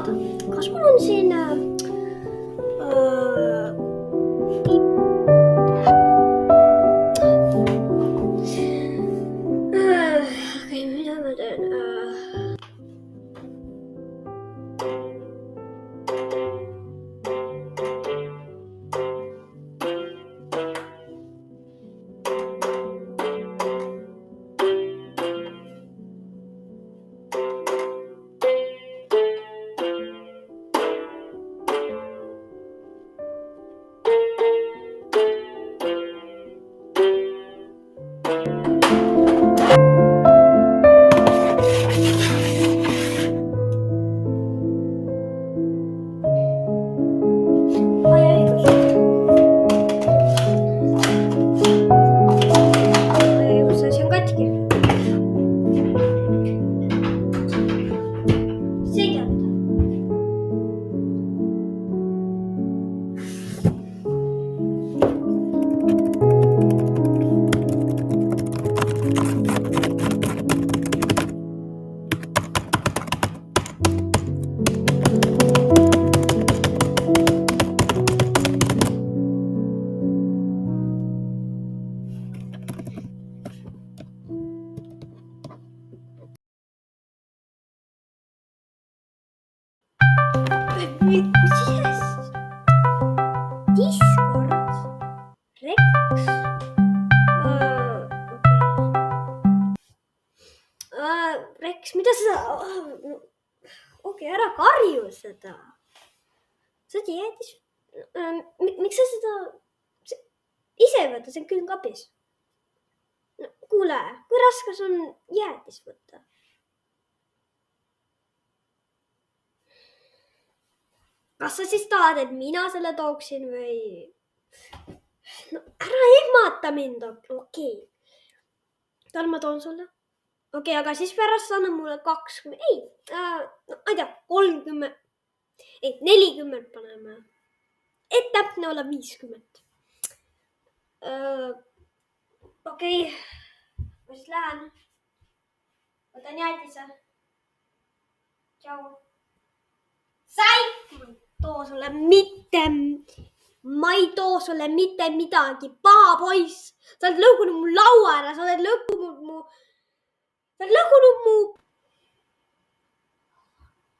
oota, kas mul on siin okei, mida ma teen? Discord, Rex, Rex, mida sa, okei, ära karju seda. Sa oled jäätis, miks sa seda ise võtta, see on külmkapis. Kuule, kui raske on jäätis võtta? Kas sa siis tahad, et mina selle tooksin või? No ära ehmata mind, okei. Tal ma toon sulle. Okei, aga siis pärast anna mulle 20, ei, ma ei tea, 30, ei, 40 paneme. Et täpne olla 50. Okei, ma siis lähen. Võtan jäätise. Tšau. Sai! Ma ei too sulle mitte midagi, paha poiss. Sa oled lõhunud mu laua ära, sa oled lõhunud mu